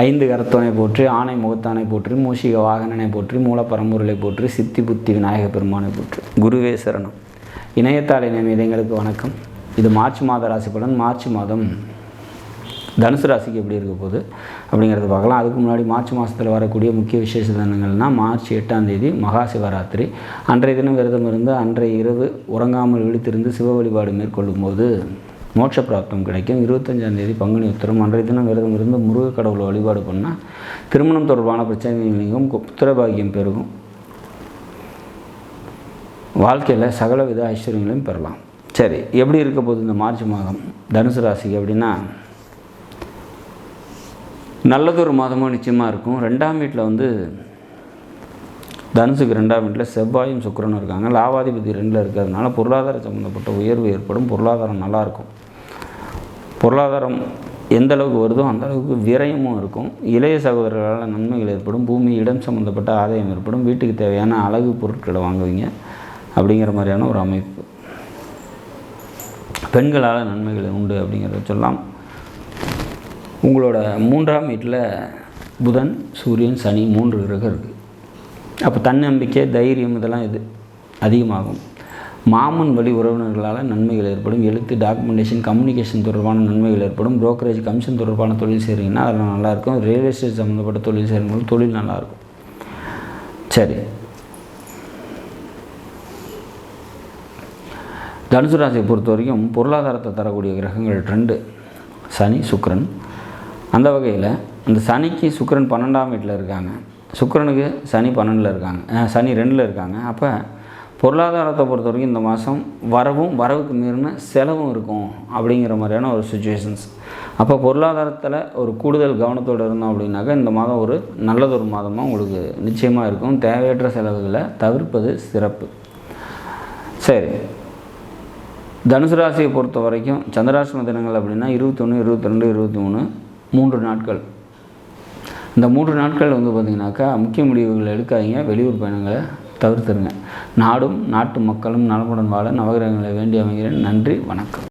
ஐந்து கரத்தோனை போற்றி, ஆணை முகத்தானை போற்றி, மூஷிக வாகனனை போற்றி, மூலப்பரம்பொருளை போற்றி, சித்தி புத்தி விநாயக பெருமானை போற்றி. குருவே சரணம். இணையத்தாள் இணையம் இதயங்களுக்கு வணக்கம். இது மார்ச் மாத ராசி பலன். மார்ச் மாதம் தனுசு ராசிக்கு எப்படி இருக்க போகுது அப்படிங்கிறத பார்க்கலாம். அதுக்கு முன்னாடி மார்ச் மாதத்தில் வரக்கூடிய முக்கிய விசேஷ தினங்கள்னால் மார்ச் 8ஆம் தேதி மகா சிவராத்திரி. அன்றைய தினம் விரதம் இருந்து அன்றைய இரவு உறங்காமல் விழித்திருந்து சிவ வழிபாடு மேற்கொள்ளும் போது மோட்ச பிராப்தம் கிடைக்கும். 25ஆம் தேதி பங்குனி உத்திரம். அன்றைய தினம் விரதம் இருந்து முருக கடவுளை வழிபாடு பண்ணால் திருமணம் தொடர்பான பிரச்சனைகள் நீங்கும், புத்திரபாகியம் பெருகும், வாழ்க்கையில் சகலவித ஐஸ்வர்யங்களையும் பெறலாம். சரி, எப்படி இருக்க போகுது இந்த மார்ச் மாதம் தனுசு ராசிக்கு அப்படின்னா, நல்லதொரு மாதமும் நிச்சயமாக இருக்கும். 2ஆம் வீட்டில் தனுசுக்கு 2ஆம் வீட்டில் செவ்வாயும் சுக்கிரனும் இருக்காங்க. லாபாதிபதி 2ல் இருக்கிறதுனால பொருளாதார சம்மந்தப்பட்ட உயர்வு ஏற்படும். பொருளாதாரம் நல்லாயிருக்கும். பொருளாதாரம் எந்த அளவுக்கு வருதோ அந்த அளவுக்கு விரயமும் இருக்கும். இளைய சகோதரர்களால் நன்மைகள் ஏற்படும். பூமி இடம் சம்மந்தப்பட்ட ஆதாயம் ஏற்படும். வீட்டுக்கு தேவையான அழகு பொருட்களை வாங்குவீங்க அப்படிங்கிற மாதிரியான ஒரு அமைப்பு. பெண்களால் நன்மைகள் உண்டு அப்படிங்கிறத சொல்லலாம். உங்களோட 3ஆம் வீட்டில் புதன், சூரியன், சனி 3 கிரகம் இருக்குது. அப்போ தன்னம்பிக்கை, தைரியம் இதெல்லாம் இது அதிகமாகும். மாமன் வழி உறவினர்களால் நன்மைகள் ஏற்படும். எழுத்து, டாக்குமெண்டேஷன், கம்யூனிகேஷன் தொடர்பான நன்மைகள் ஏற்படும். புரோக்கரேஜ், கமிஷன் தொடர்பான தொழில் செய்கிறீங்கன்னா அதெல்லாம் நல்லாயிருக்கும். ரியல் எஸ்டேட் சம்மந்தப்பட்ட தொழில் செய்கிறவங்களுக்கு தொழில் நல்லாயிருக்கும். சரி, தனுசு ராசியை பொறுத்த வரைக்கும் பொருளாதாரத்தை தரக்கூடிய கிரகங்கள் 2, சனி, சுக்கிரன். அந்த வகையில் இந்த சனிக்கு சுக்கிரன் 12ஆம் வீட்டில் இருக்காங்க. சுக்கிரனுக்கு சனி 12ல் இருக்காங்க, சனி 2ல் இருக்காங்க. அப்போ பொருளாதாரத்தை பொறுத்த வரைக்கும் இந்த மாதம் வரவுக்கு மீறின செலவும் இருக்கும் அப்படிங்கிற மாதிரியான ஒரு சுச்சுவேஷன்ஸ். அப்போ பொருளாதாரத்தில் ஒரு கூடுதல் கவனத்தோடு இருந்தோம் அப்படின்னாக்கா இந்த மாதம் ஒரு நல்லதொரு மாதமாக உங்களுக்கு நிச்சயமாக இருக்கும். தேவையற்ற செலவுகளை தவிர்ப்பது சிறப்பு. சரி, தனுசு ராசியை பொறுத்த வரைக்கும் சந்திராஷ்டம தினங்கள் அப்படின்னா 21, 22, 23 3 நாட்கள். இந்த 3 நாட்கள் பார்த்திங்கனாக்கா முக்கிய முடிவுகள் எடுக்காதீங்க. வெளியூர் பயணங்களை தவிர்த்துருங்க. நாடும் நாட்டு மக்களும் நலமுடன் வாழ நவகிரகங்களை வேண்டி அமைகிறேன். நன்றி, வணக்கம்.